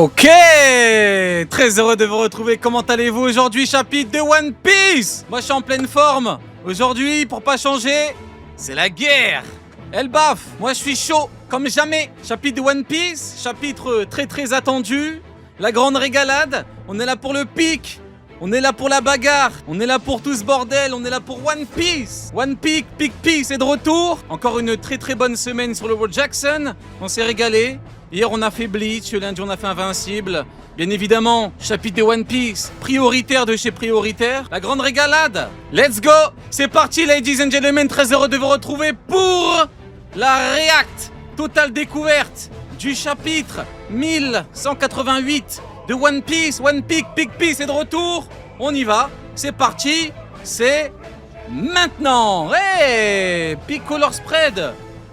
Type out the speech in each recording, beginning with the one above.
Ok, très heureux de vous retrouver. Comment allez-vous aujourd'hui? Chapitre de One Piece. Moi je suis en pleine forme. Aujourd'hui, pour pas changer, c'est la guerre. Elle baffe. Moi je suis chaud comme jamais. Chapitre de One Piece, chapitre très attendu. La grande régalade. On est là pour le pic. On est là pour la bagarre. On est là pour tout ce bordel. On est là pour One Piece. One Piece, Piece est de retour. Encore une très bonne semaine sur le World Jackson. On s'est régalé. Hier on a fait Bleach, lundi on a fait Invincible. Bien évidemment, chapitre de One Piece, prioritaire de chez prioritaire. La grande régalade. Let's go. C'est parti ladies and gentlemen, très heureux de vous retrouver pour la React totale découverte du chapitre 1188 de One Piece. One Piece est de retour. On y va, c'est parti, c'est maintenant. Hey, Big Color Spread.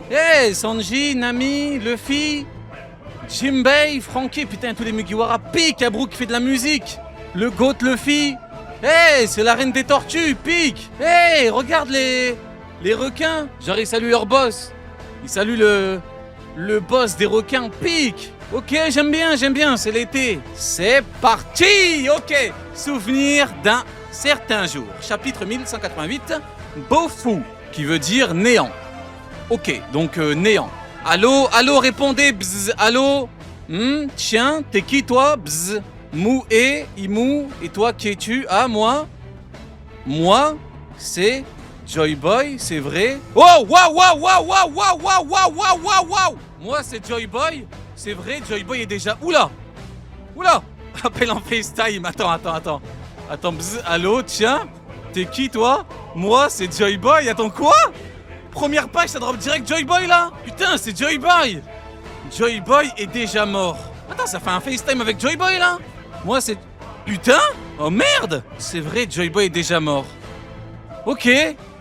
Hey, Sanji, Nami, Luffy, Jinbei, Frankie, putain tous les Mugiwara, Pic, Abrou qui fait de la musique, le Goat Luffy, hey c'est la reine des tortues, Pic, hey regarde les requins, genre ils saluent leur boss, ils saluent le boss des requins, Pic, ok j'aime bien, c'est l'été, c'est parti, ok, souvenir d'un certain jour, chapitre 1188, Bofu, qui veut dire néant, ok donc néant. Allô, répondez, bzz, allô. Tiens, t'es qui toi, bzz. Mou et toi qui es-tu? Ah, moi, c'est Joy Boy, c'est vrai. Oh, waouh. Moi, c'est Joy Boy, c'est vrai, Joy Boy est déjà... Oula. Appelle en FaceTime, attends. Attends, bzz, allô, tiens, t'es qui toi? Moi, c'est Joy Boy, attends, quoi? Première page, ça drop direct Joy Boy là. Putain, c'est Joy Boy. Joy Boy est déjà mort. Attends, ça fait un FaceTime avec Joy Boy là. Moi c'est... Putain. Oh merde. C'est vrai, Joy Boy est déjà mort. Ok.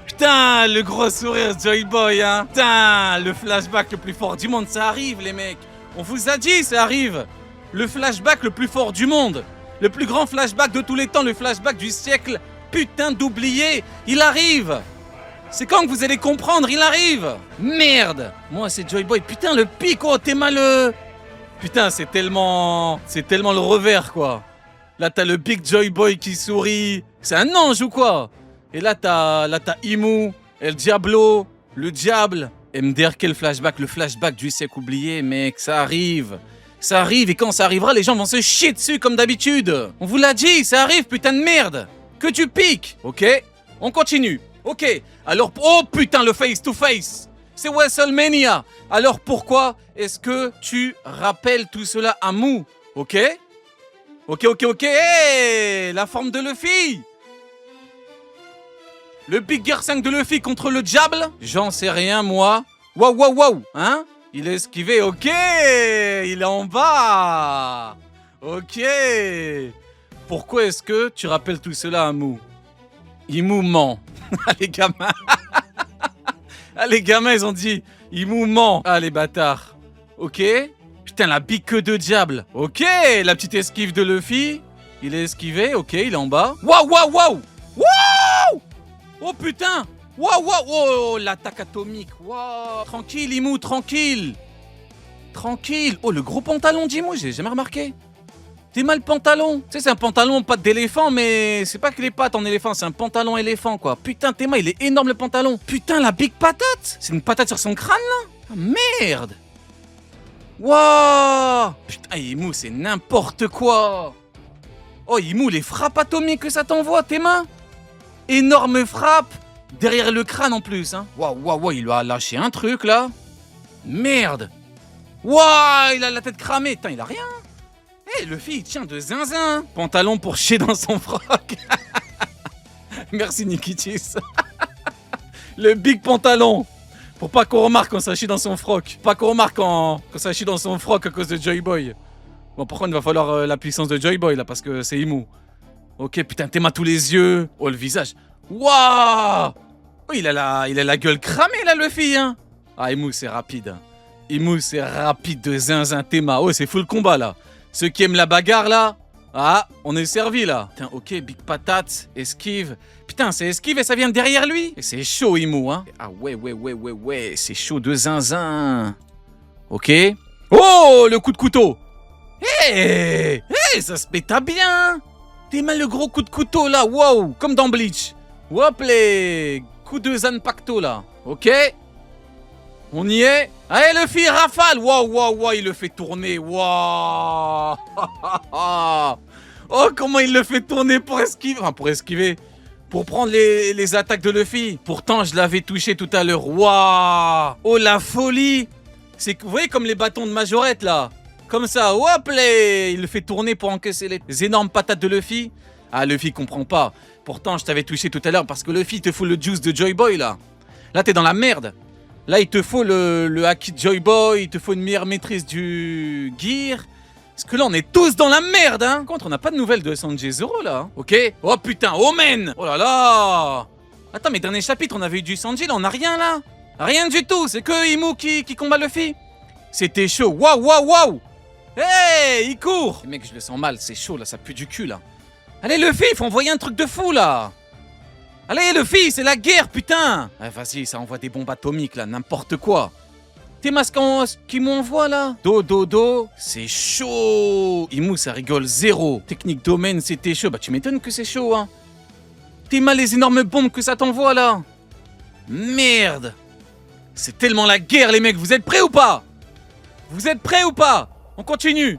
Putain, le gros sourire Joy Boy hein. Putain, le flashback le plus fort du monde, ça arrive les mecs. On vous a dit, ça arrive. Le flashback le plus fort du monde. Le plus grand flashback de tous les temps, le flashback du siècle. Putain d'oublié, il arrive. C'est quand que vous allez comprendre, il arrive. Merde. Moi c'est Joy Boy. Putain le pic, oh t'es malheureux. Putain c'est tellement le revers quoi. Là t'as le Big Joy Boy qui sourit. C'est un ange ou quoi? Et là t'as Imu, El Diablo, le diable. MDR quel flashback? Le flashback du siècle oublié mec, ça arrive. Ça arrive et quand ça arrivera les gens vont se chier dessus comme d'habitude. On vous l'a dit, ça arrive putain de merde. Que tu piques. Ok, on continue. Ok, alors... Oh putain, le face-to-face. C'est WrestleMania. Alors pourquoi est-ce que tu rappelles tout cela à Mou? Ok. Hey, la forme de Luffy. Le Big Gear 5 de Luffy contre le diable? J'en sais rien, moi. Waouh. Hein? Il est esquivé, ok. Il est en bas. Ok. Pourquoi est-ce que tu rappelles tout cela à Mou? Imu ment. Les gamins, ils ont dit Imu ment. Ah, les bâtards. Ok. Putain, la big queue de diable. Ok. La petite esquive de Luffy. Il est esquivé. Ok, il est en bas. Waouh. Oh putain. Waouh. Oh, l'attaque atomique. Waouh. Tranquille, Imu, tranquille. Oh, le gros pantalon d'Imu, j'ai jamais remarqué. T'es mal pantalon. Tu sais, c'est un pantalon patte d'éléphant, mais c'est pas que les pattes en éléphant, c'est un pantalon éléphant, quoi. Putain, Théma, il est énorme le pantalon. Putain, la big patate. C'est une patate sur son crâne, là. Ah, merde. Waouh. Putain, Imu, c'est n'importe quoi. Oh, Imu, les frappes atomiques que ça t'envoie, Théma. Énorme frappe. Derrière le crâne, en plus, hein. Waouh, il lui a lâché un truc, là. Merde. Waouh, il a la tête cramée. Putain, il a rien. Hey, le fille, il tient de zinzin. Pantalon pour chier dans son froc. Merci, Nikitis. Le big pantalon. Pour pas qu'on remarque quand ça chie dans son froc. Pas qu'on remarque quand ça chie dans son froc à cause de Joy Boy. Bon, par contre, il va falloir la puissance de Joy Boy, là, parce que c'est Imu. Ok, putain, Théma tous les yeux. Oh, le visage. Waouh. Oh, il a la gueule cramée, là, le fille, hein. Ah, Imu, c'est rapide. Imu, c'est rapide de zinzin, Théma. Oh, c'est full combat, là. Ceux qui aiment la bagarre, là, ah, on est servi, là. Putain, ok, big patate, esquive. Putain, c'est esquive et ça vient derrière lui. Et c'est chaud, Imu, hein. Ah ouais, c'est chaud de zinzin. Ok. Oh, le coup de couteau. Hé, ça se péta bien. T'es mal le gros coup de couteau là, wow, comme dans Bleach. Hop les coups de Zanpakuto là, ok. On y est. Allez Luffy, rafale. Waouh, il le fait tourner, waouh. Oh, comment il le fait tourner pour esquiver, enfin pour esquiver, pour prendre les attaques de Luffy. Pourtant, je l'avais touché tout à l'heure, waouh. Oh la folie. C'est, vous voyez comme les bâtons de Majorette là. Comme ça, hop là, il le fait tourner pour encaisser les énormes patates de Luffy. Ah, Luffy comprend pas. Pourtant, je t'avais touché tout à l'heure parce que Luffy te faut le juice de Joy Boy là. Là, t'es dans la merde. Là, il te faut le Haki de Joy Boy, il te faut une meilleure maîtrise du Gear. Parce que là, on est tous dans la merde, hein. Par contre, on n'a pas de nouvelles de Sanjay Zoro là, hein. Ok. Oh putain, Omen. Oh là là. Attends, mais dernier chapitre, on avait eu du Sanji, là, on a rien là. Rien du tout, c'est que Imu qui combat Luffy. C'était chaud, waouh. Hey, il court. Mec, je le sens mal, c'est chaud là, ça pue du cul là. Allez Luffy, faut envoyer un truc de fou là. Allez Luffy, c'est la guerre, putain. Ah, vas-y, ça envoie des bombes atomiques là, n'importe quoi. Tes masques qui m'envoient là. Do, c'est chaud. Imu, ça rigole zéro. Technique domaine, c'était chaud. Bah tu m'étonnes que c'est chaud, hein. T'es mal les énormes bombes que ça t'envoie là. Merde. C'est tellement la guerre les mecs, vous êtes prêts ou pas? Vous êtes prêts ou pas? On continue.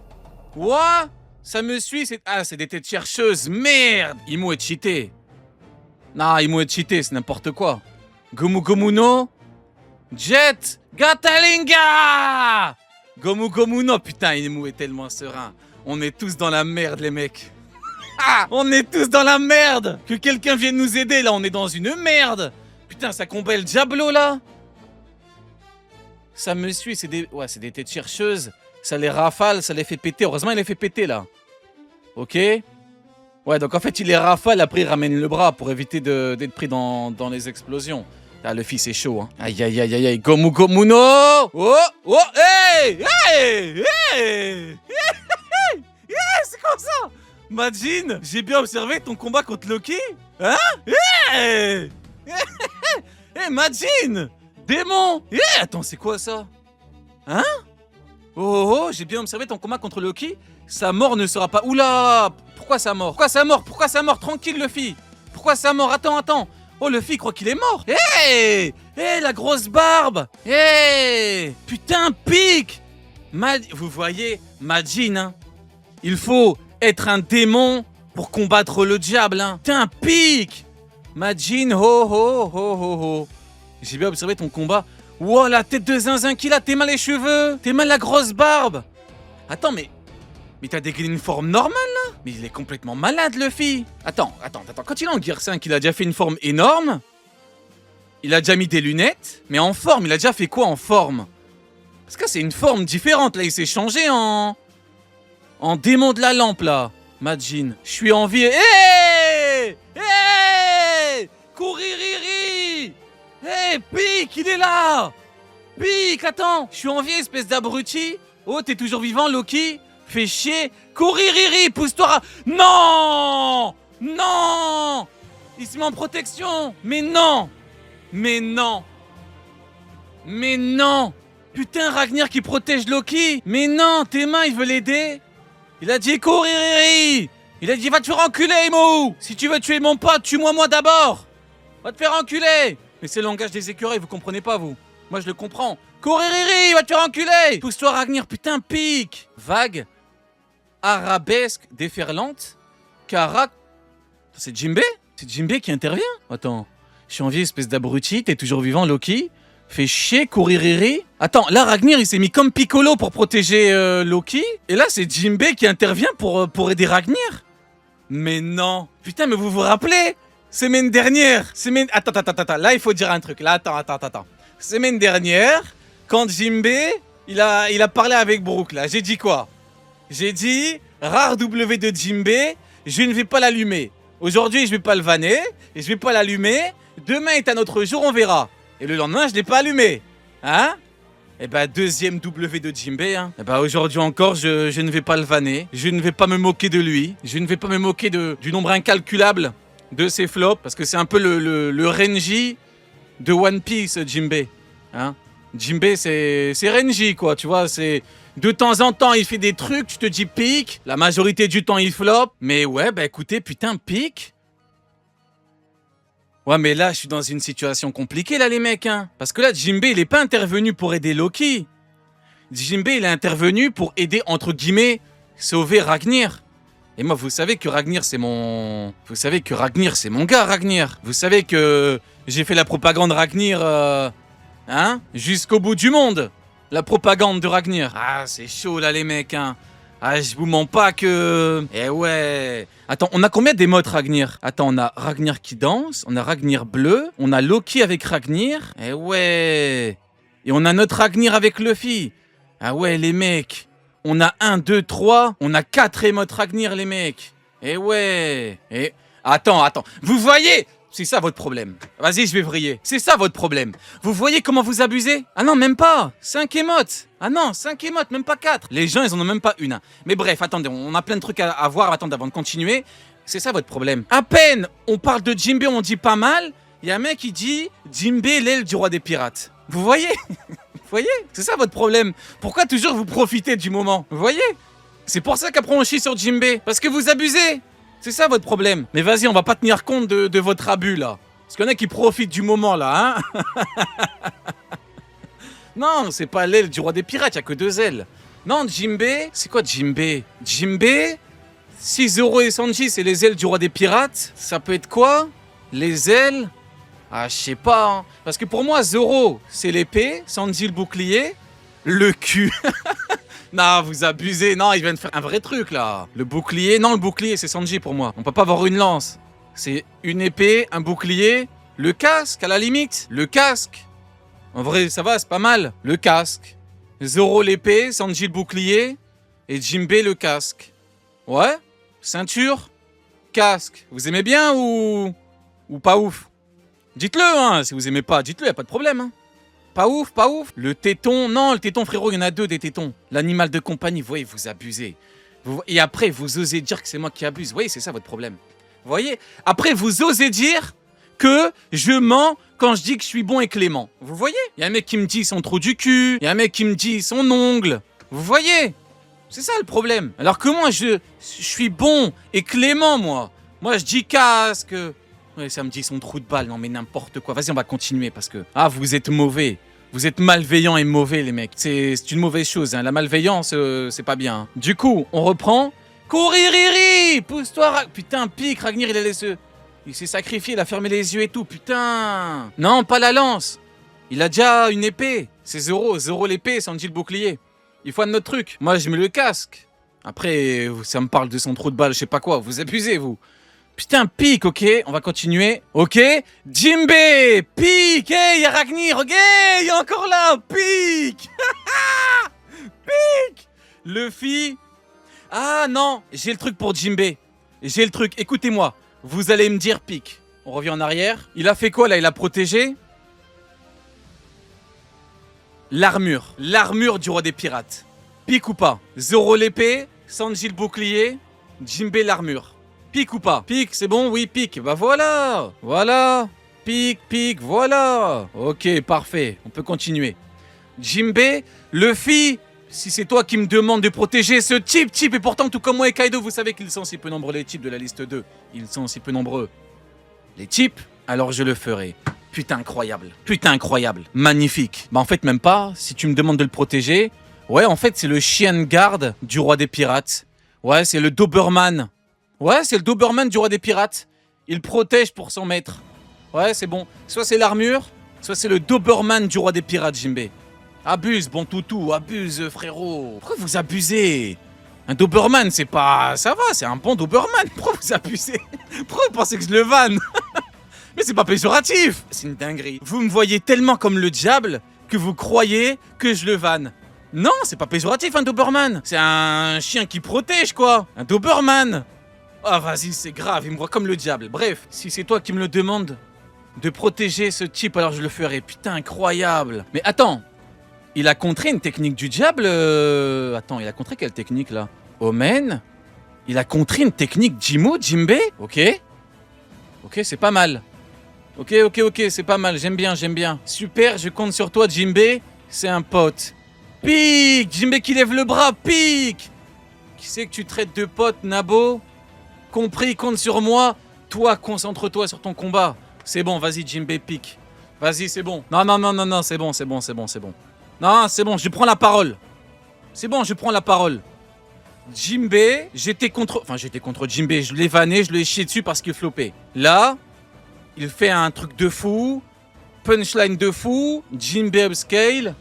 Ouah, ça me suit, c'est... Ah, c'est des têtes chercheuses, merde. Imu est cheaté. Non, Imu est cheaté, c'est n'importe quoi. Gomu Gomu no Jet Gatalinga. Gomu Gomu no. Putain, Imu est tellement serein. On est tous dans la merde, les mecs. Ah, on est tous dans la merde. Que quelqu'un vienne nous aider, là, on est dans une merde. Putain, ça combat le Diablo, là. Ça me suit, c'est des... Ouais, c'est des têtes chercheuses. Ça les rafale, ça les fait péter. Heureusement, il les fait péter, là. Ok. Ouais, donc en fait, il les rafale, après il ramène le bras pour éviter d'être pris dans les explosions. Ah, le fils est chaud, hein. Aïe. Gomu Gomu no. Oh, hey, c'est quoi ça? Majin, j'ai bien observé ton combat contre Loki. Hein? Hey, Majin, démon. Attends, c'est quoi ça? Hein? Oh, j'ai bien observé ton combat contre Loki. Sa mort ne sera pas... Oula! Pourquoi sa mort? Pourquoi sa mort? Tranquille, Luffy. Pourquoi sa mort? Attends. Oh, Luffy croit qu'il est mort. Hey, la grosse barbe. Putain, pique. Vous voyez, Majin, hein. Il faut être un démon pour combattre le diable, hein. Putain, pique. Majin, ho. J'ai bien observé ton combat. Wow, la tête de zinzin qu'il a. T'es mal les cheveux. T'es mal la grosse barbe. Attends, mais t'as dégainé une forme normale, là? Mais il est complètement malade, Luffy. Attends. Quand il est en Gear 5, il a déjà fait une forme énorme. Il a déjà mis des lunettes. Mais en forme, il a déjà fait quoi en forme? Parce que c'est une forme différente, là. Il s'est changé en démon de la lampe, là. Majin, je suis en vie. Hey! Couririri! Pique, il est là! Pique, attends! Je suis en vie, espèce d'abruti. Oh, t'es toujours vivant, Loki? Fais chier. Couririri, pousse-toi. Non! Il se met en protection. Mais non! Putain, Ragnar qui protège Loki. Mais non, tes mains, il veut l'aider. Il a dit couririri. Il a dit va te faire enculer, Imo. Si tu veux tuer mon pote, tue-moi moi d'abord. Va te faire enculer. Mais c'est le langage des écureuils, vous comprenez pas, vous? Moi, je le comprends. Couririri, va te faire enculer. Pousse-toi, Ragnar, putain, pique. Vague. Arabesque déferlante. Karak. C'est Jinbei? C'est Jinbei qui intervient? Attends. Je suis en vie, espèce d'abruti. T'es toujours vivant, Loki? Fais chier, couririri. Attends, là, Ragnar, il s'est mis comme Piccolo pour protéger Loki. Et là, c'est Jinbei qui intervient pour aider Ragnar. Mais non. Putain, mais vous vous rappelez? Semaine dernière. Attends. Là, il faut dire un truc. Là, attends. Semaine dernière, quand Jinbei, il a parlé avec Brook, là. J'ai dit quoi? J'ai dit, rare W de Jinbei, je ne vais pas l'allumer. Aujourd'hui, je vais pas le vanner, et je vais pas l'allumer. Demain est un autre jour, on verra. Et le lendemain, je l'ai pas allumé. Hein? Eh ben, deuxième W de Jinbei, hein. Eh ben, aujourd'hui encore, je ne vais pas le vanner. Je ne vais pas me moquer de lui. Je ne vais pas me moquer du nombre incalculable de ses flops. Parce que c'est un peu le Renji de One Piece, Jinbei. Hein? Jinbei, c'est Renji, quoi. Tu vois, c'est De temps en temps, il fait des trucs, tu te dis pique. La majorité du temps, il flop. Mais ouais, bah écoutez, putain, pique. Ouais, mais là, je suis dans une situation compliquée, là, les mecs, hein. Parce que là, Jinbei, il est pas intervenu pour aider Loki. Jinbei, il est intervenu pour aider, entre guillemets, sauver Ragnir. Et moi, vous savez que Ragnir, c'est mon... Vous savez que Ragnir, c'est mon gars, Ragnir. Vous savez que j'ai fait la propagande Ragnir, hein, jusqu'au bout du monde. La propagande de Ragnir. Ah, c'est chaud, là, les mecs, hein. Ah, je vous mens pas que... Eh ouais. Attends, on a combien d'émotes Ragnir? Attends, on a Ragnir qui danse, on a Ragnir bleu, on a Loki avec Ragnir. Eh ouais. Et on a notre Ragnir avec Luffy. Ah ouais, les mecs. On a 1, 2, 3, on a 4 émotes Ragnir, les mecs. Eh ouais. Et... Attends. Vous voyez? C'est ça votre problème. Vas-y, je vais vriller. C'est ça votre problème. Vous voyez comment vous abusez? Ah non, même pas. 5 émotes. Ah non, 5 émotes, même pas 4. Les gens, ils en ont même pas une. Hein. Mais bref, attendez, on a plein de trucs à voir. Attendez, avant de continuer. C'est ça votre problème. À peine on parle de Jinbei, on dit pas mal. Il y a un mec qui dit Jinbei, l'aile du roi des pirates. Vous voyez? Vous voyez? C'est ça votre problème. Pourquoi toujours vous profitez du moment? Vous voyez? C'est pour ça qu'après on chie sur Jinbei. Parce que vous abusez. C'est ça votre problème. Mais vas-y, on va pas tenir compte de votre abus là. Parce qu'il y en a qui profitent du moment là, hein. Non, c'est pas l'aile du roi des pirates, y a que 2 ailes. Non, Jinbei, c'est quoi Jinbei? Jinbei, si Zoro et Sanji c'est les ailes du roi des pirates, ça peut être quoi? Les ailes? Ah, je sais pas, hein. Parce que pour moi, Zoro, c'est l'épée, Sanji le bouclier, le cul. Non, vous abusez. Non, il vient de faire un vrai truc, là. Le bouclier. Non, le bouclier, c'est Sanji pour moi. On peut pas avoir une lance. C'est une épée, un bouclier, le casque, à la limite. Le casque. En vrai, ça va, c'est pas mal. Le casque. Zoro l'épée, Sanji le bouclier et Jinbei le casque. Ouais. Ceinture. Casque. Vous aimez bien ou pas ouf? Dites-le, hein. Si vous aimez pas, dites-le, y a pas de problème, hein. Pas ouf, pas ouf. Le téton, non, le téton, frérot, il y en a 2 des tétons. L'animal de compagnie, vous voyez, vous abusez. Et après, vous osez dire que c'est moi qui abuse. Vous voyez, c'est ça votre problème. Vous voyez? Après, vous osez dire que je mens quand je dis que je suis bon et clément. Vous voyez? Il y a un mec qui me dit son trou du cul. Il y a un mec qui me dit son ongle. Vous voyez? C'est ça le problème. Alors que moi, je suis bon et clément, moi. Moi, je dis casque. Ouais, ça me dit son trou de balle, non mais n'importe quoi. Vas-y, on va continuer parce que... Ah, vous êtes mauvais. Vous êtes malveillants et mauvais, les mecs. C'est une mauvaise chose, hein. La malveillance, c'est pas bien. Hein. Du coup, on reprend. Couririri! Pousse-toi, putain, pique, Ragnir, il s'est sacrifié, il a fermé les yeux et tout, putain. Non, pas la lance. Il a déjà une épée. C'est Zoro l'épée, Sanji le bouclier. Il faut un autre truc. Moi, je mets le casque. Après, ça me parle de son trou de balle, je sais pas quoi. Vous abusez, vous. Putain, pique, ok, on va continuer. Ok, Jinbei, pique, hey, y'a Ragnir, ok, il est encore là, pique. Pique. Luffy. Ah non, j'ai le truc pour Jinbei. J'ai le truc, écoutez-moi. Vous allez me dire pique. On revient en arrière. Il a fait quoi là? Il a protégé l'armure. L'armure du roi des pirates. Pique ou pas? Zoro l'épée, Sanji le bouclier, Jinbei l'armure. Pique ou pas? Pique, c'est bon? Oui, pique. Bah voilà. Voilà. Pique, voilà. Ok, parfait. On peut continuer. Jinbei, Luffy, si c'est toi qui me demandes de protéger ce type, et pourtant, tout comme moi et Kaido, vous savez qu'ils sont si peu nombreux, les types de la liste 2. Ils sont si peu nombreux. Les types, alors je le ferai. Putain, incroyable. Putain, incroyable. Magnifique. Bah en fait, même pas. Si tu me demandes de le protéger, ouais, en fait, c'est le chien de garde du roi des pirates. Ouais, c'est le Doberman. Ouais, c'est le Doberman du roi des pirates. Il protège pour son maître. Ouais, c'est bon. Soit c'est l'armure, soit c'est le Doberman du roi des pirates, Jinbei. Abuse, bon toutou, abuse, frérot. Pourquoi vous abusez? Un Doberman, c'est pas... Ça va, c'est un bon Doberman. Pourquoi vous abusez? Pourquoi vous pensez que je le vanne? Mais c'est pas péjoratif. C'est une dinguerie. Vous me voyez tellement comme le diable que vous croyez que je le vanne. Non, c'est pas péjoratif, un Doberman. C'est un chien qui protège, quoi. Un Doberman. Ah, vas-y, c'est grave, il me voit comme le diable. Bref, si c'est toi qui me le demandes de protéger ce type, alors je le ferai. Putain, incroyable. Mais attends, il a contré une technique du diable Attends, il a contré quelle technique, là? Omen? Il a contré une technique Jinbei? Ok. Ok, c'est pas mal. Ok, c'est pas mal, j'aime bien. Super, je compte sur toi, Jinbei. C'est un pote. Pique. Jinbei qui lève le bras, pique. Qui c'est que tu traites de pote, Nabo? Compris, compte sur moi. Toi, concentre-toi sur ton combat. C'est bon, vas-y, Jinbei, pique. Vas-y, c'est bon. Non, non, non, non, non, c'est bon, c'est bon, c'est bon, c'est bon. Non, c'est bon, je prends la parole. C'est bon, je prends la parole. Jinbei, j'étais contre Jinbei, je l'ai vanné, je lui ai chié dessus parce qu'il flopait. Là, il fait un truc de fou, punchline de fou, Jinbei upscale.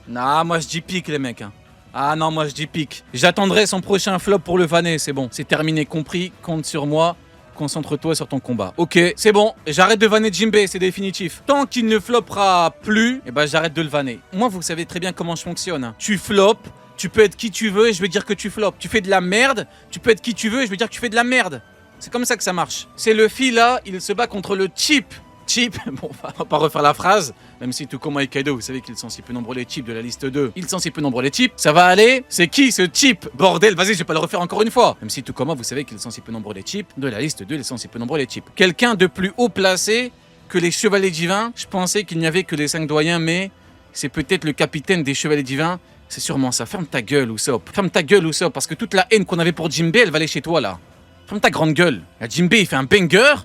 Nah, moi je dis pique les mecs. Hein. Ah non, moi je dis pique. J'attendrai son prochain flop pour le vanner, c'est bon. C'est terminé, compris, compte sur moi. Concentre-toi sur ton combat. Ok, c'est bon, j'arrête de vanner Jinbei, c'est définitif. Tant qu'il ne floppera plus, eh ben j'arrête de le vanner. Moi, vous savez très bien comment je fonctionne. Hein. Tu floppes, tu peux être qui tu veux et je vais dire que tu floppes. Tu fais de la merde, tu peux être qui tu veux et je vais dire que tu fais de la merde. C'est comme ça que ça marche. C'est Luffy là, il se bat contre le cheap. Cheap, bon, on va pas refaire la phrase, même si tout comme Aikido, vous savez qu'ils sont si peu nombreux les cheap de la liste 2. Ils sont si peu nombreux les cheap, ça va aller. C'est qui ce cheap? Bordel, vas-y, je vais pas le refaire encore une fois. Même si tout comme moi, vous savez qu'ils sont si peu nombreux les cheap de la liste 2, ils sont si peu nombreux les cheap. Quelqu'un de plus haut placé que les chevaliers divins, je pensais qu'il n'y avait que les 5 doyens, mais c'est peut-être le capitaine des chevaliers divins. C'est sûrement ça. Ferme ta gueule, Usopp. Ferme ta gueule, Usopp, parce que toute la haine qu'on avait pour Jinbei, elle va aller chez toi, là. Ferme ta grande gueule. La Jinbei, il fait un banger.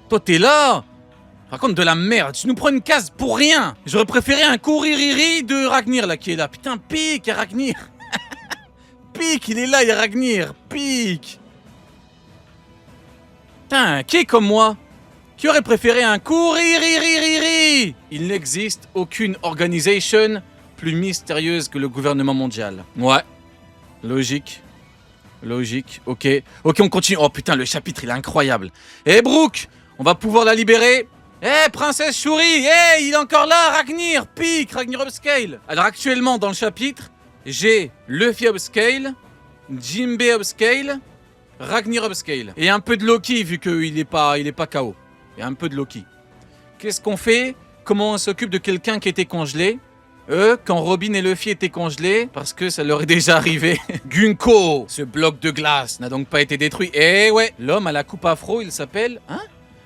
Toi, t'es là. Raconte de la merde. Tu nous prends une case pour rien. J'aurais préféré un Kuririri de Ragnir, là, qui est là. Putain, pique, il y a Ragnir. Pique, il est là, il y a Ragnir. Pique. Putain, qui est comme moi? Qui aurait préféré un Kuririri? Il n'existe aucune organisation plus mystérieuse que le gouvernement mondial. Ouais. Logique. Logique. Ok. Ok, on continue. Oh putain, le chapitre, il est incroyable. Eh, Brooke, on va pouvoir la libérer. Eh, princesse Shuri. Eh, il est encore là, Ragnir. Pique, Ragnir upscale. Alors, actuellement, dans le chapitre, j'ai Luffy upscale, Jinbei upscale, Ragnir upscale. Et un peu de Loki, vu qu'il est pas KO. Et un peu de Loki. Qu'est-ce qu'on fait? Comment on s'occupe de quelqu'un qui était congelé? Quand Robin et Luffy étaient congelés, parce que ça leur est déjà arrivé. Gunko, ce bloc de glace, n'a donc pas été détruit. Eh ouais, l'homme à la coupe afro, il s'appelle... Hein?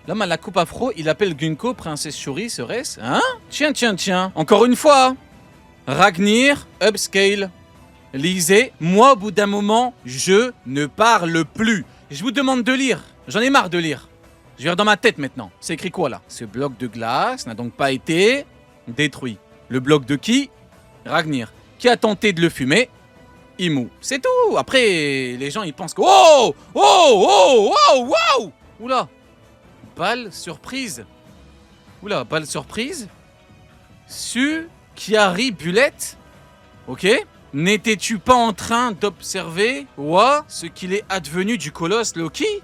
L'homme à la coupe afro, il appelle Gunko Princesse Shuri, serait-ce? Hein? Tiens, tiens, tiens. Encore une fois. Ragnir, upscale. Lisez, moi, au bout d'un moment, je ne parle plus. Je vous demande de lire. J'en ai marre de lire. Je vais dans ma tête maintenant. C'est écrit quoi, là? Ce bloc de glace n'a donc pas été détruit. Le bloc de qui? Ragnir. Qui a tenté de le fumer? Imu. C'est tout. Après, les gens, ils pensent que... Oh! Oh! Oh! Oh! Wow! Oula! Balle surprise. Oula, balle surprise. Kiari Bulette. Ok. N'étais-tu pas en train d'observer, Wa, ce qu'il est advenu du colosse Loki?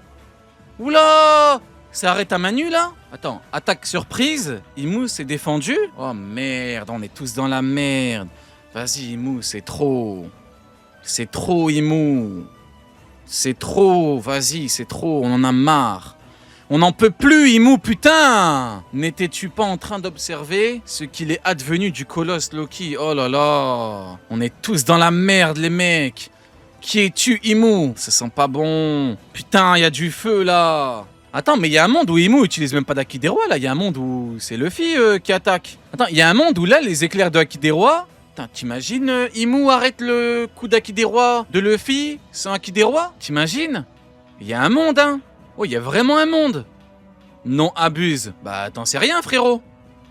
Oula! Ça arrête à Manu là? Attends, attaque surprise. Imu s'est défendu? Oh merde, on est tous dans la merde. Vas-y Imu, c'est trop. C'est trop Imu. C'est trop, vas-y, c'est trop, on en a marre. On n'en peut plus Imu, putain! N'étais-tu pas en train d'observer ce qu'il est advenu du colosse Loki? Oh là là. On est tous dans la merde les mecs. Qui es-tu Imu? Ça sent pas bon. Putain, il y a du feu là. Attends, mais il y a un monde où Imu utilise même pas d'Akideroa, là. Il y a un monde où c'est Luffy qui attaque. Attends, il y a un monde où là, les éclairs de Akideroa... Putain, t'imagines Imu arrête le coup d'Akideroa de Luffy sans Akideroa? T'imagines? Il y a un monde, hein. Oh, il y a vraiment un monde. Non, abuse. Bah, t'en sais rien, frérot.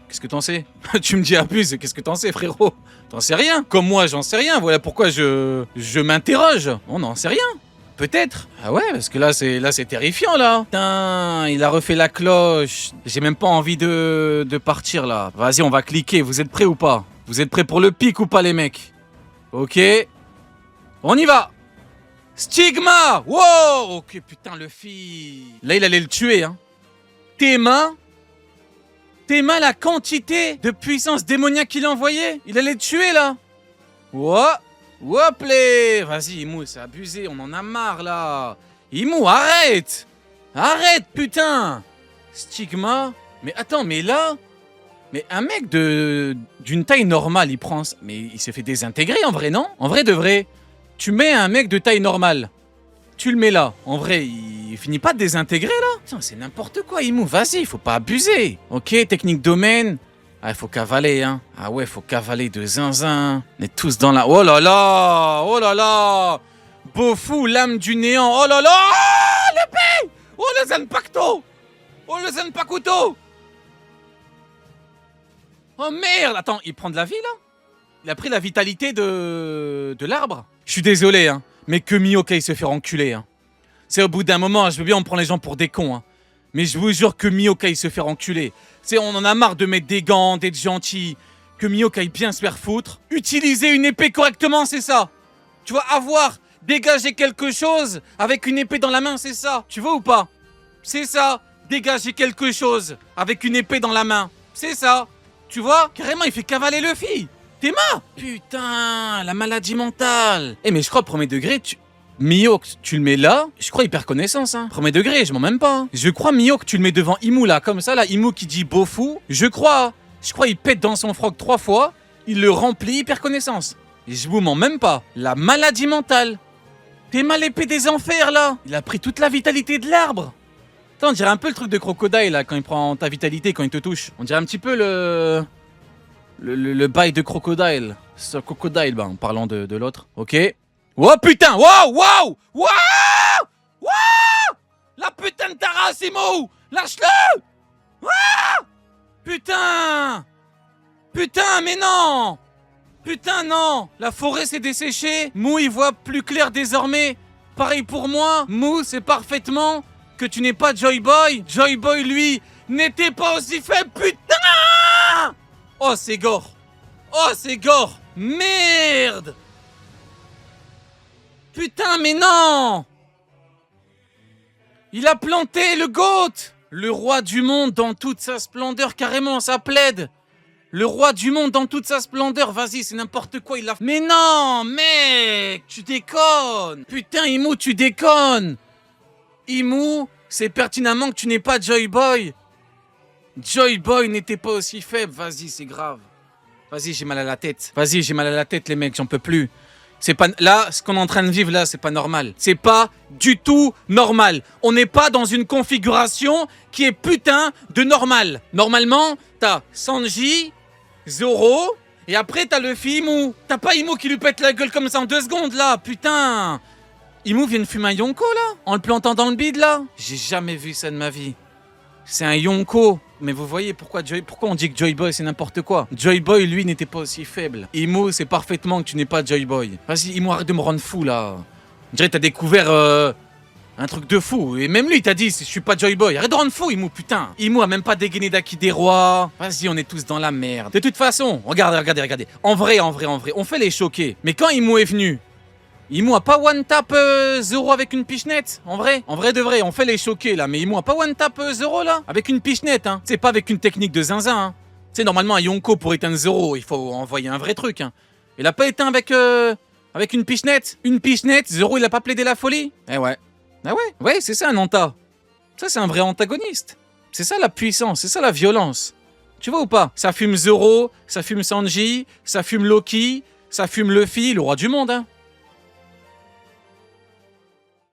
Qu'est-ce que t'en sais? Tu me dis abuse, qu'est-ce que t'en sais, frérot? T'en sais rien. Comme moi, j'en sais rien. Voilà pourquoi je m'interroge. On n'en sait rien. Peut-être. Ah ouais, parce que là c'est terrifiant là. Putain, il a refait la cloche. J'ai même pas envie de partir là. Vas-y, on va cliquer. Vous êtes prêts ou pas? Vous êtes prêts pour le pic ou pas les mecs? Ok. On y va. Stigma. Wow. Ok, putain, Luffy. Là, il allait le tuer, hein. Tes mains, la quantité de puissance démoniaque qu'il a envoyé. Il allait le tuer là. Wow. Hop les. Vas-y Imu, c'est abusé, on en a marre là. Imu, arrête. Arrête putain. Stigma. Mais attends, mais là... Mais un mec d'une taille normale, il prend... Mais il s'est fait désintégrer en vrai, non? En vrai de vrai, tu mets un mec de taille normale, tu le mets là. En vrai, il finit pas de désintégrer là? Putain, c'est n'importe quoi Imu, vas-y, faut pas abuser. Ok, technique domaine. Ah, faut cavaler, hein. Ah ouais, faut cavaler de zinzin. On est tous dans la... Oh là là! Oh là là! Bofou, l'âme du néant. Oh là là! Oh, l'épée! Oh, le Zanpakuto! Oh, le Zanpakuto! Oh merde! Attends, il prend de la vie, là? Il a pris la vitalité de l'arbre. Je suis désolé, hein. Mais que Miyokai se fait enculer, hein. C'est au bout d'un moment, je veux bien on prend les gens pour des cons, hein. Mais je vous jure que Miyokai se fait enculer. C'est on en a marre de mettre des gants, d'être gentil. Que Miyokai bien se faire foutre. Utiliser une épée correctement, c'est ça. Tu vois, dégager quelque chose avec une épée dans la main, c'est ça. Tu vois ou pas? C'est ça. Dégager quelque chose avec une épée dans la main. C'est ça. Tu vois? Carrément, il fait cavaler Luffy. T'es mort. Putain, la maladie mentale. Eh mais je crois, premier degré, Mihawk, tu le mets là, je crois il perd connaissance, hein. Premier degré, je m'en même pas. Hein. Je crois Mihawk, tu le mets devant Imu là, comme ça, là, Imu qui dit Bofou. Je crois il pète dans son froc 3 fois, il le remplit, il perd connaissance. Et je vous mens même pas. La maladie mentale. T'es mal épée des enfers là. Il a pris toute la vitalité de l'arbre. Attends, on dirait un peu le truc de Crocodile là, quand il prend ta vitalité, quand il te touche. On dirait un petit peu le bail de Crocodile. Ce Crocodile, bah, en parlant de l'autre. Ok. Oh putain! Wow! Wow! Wow! Wow! La putain de ta race, Imu! Lâche-le! Ah! Putain! Putain, mais non! Putain, non! La forêt s'est desséchée. Mou, il voit plus clair désormais. Pareil pour moi. Mou, c'est parfaitement que tu n'es pas Joy Boy. Joy Boy, lui, n'était pas aussi faible. Putain! Oh, c'est gore. Oh, c'est gore. Merde! Putain, mais non! Il a planté le GOAT! Le roi du monde dans toute sa splendeur, carrément, ça plaide! Le roi du monde dans toute sa splendeur, vas-y, c'est n'importe quoi, il l'a... Mais non, mec! Tu déconnes! Putain, Imu, tu déconnes! Imu, c'est pertinemment que tu n'es pas Joy Boy! Joy Boy n'était pas aussi faible, vas-y, c'est grave. Vas-y, j'ai mal à la tête. Vas-y, j'ai mal à la tête, les mecs, j'en peux plus. C'est pas... Là, ce qu'on est en train de vivre, là, c'est pas normal. C'est pas du tout normal. On n'est pas dans une configuration qui est putain de normal. Normalement, t'as Sanji, Zoro, et après, t'as Luffy, Imu. T'as pas Imu qui lui pète la gueule comme ça en 2 secondes, là, putain. Imu vient de fumer un Yonko, là, en le plantant dans le bide, là. J'ai jamais vu ça de ma vie. C'est un Yonko. Mais vous voyez pourquoi on dit que Joy Boy c'est n'importe quoi. Joy Boy lui n'était pas aussi faible. Imu c'est parfaitement que tu n'es pas Joy Boy. Vas-y Imu, arrête de me rendre fou là. On dirait que t'as découvert un truc de fou. Et même lui t'a dit je suis pas Joy Boy. Arrête de rendre fou Imu, putain. Imu a même pas dégainé d'Aki des rois. Vas-y, on est tous dans la merde. De toute façon, regardez. En vrai, on fait les choquer. Mais quand Imu est venu, Imu a pas one tap Zoro avec une pichenette. En vrai de vrai, on fait les choquer là. Mais Imu a pas one tap Zoro là avec une pichenette, hein. C'est pas avec une technique de zinzin, hein. C'est normalement un Yonko pour éteindre Zoro, il faut envoyer un vrai truc, hein. Il a pas éteint avec une pichenette. Une pichenette, Zoro il a pas plaidé la folie. Eh ouais. Ah ouais. Ouais, c'est ça un Anta. Ça c'est un vrai antagoniste. C'est ça la puissance, c'est ça la violence. Tu vois ou pas? Ça fume Zoro, ça fume Sanji, ça fume Loki, ça fume Luffy, le roi du monde, hein.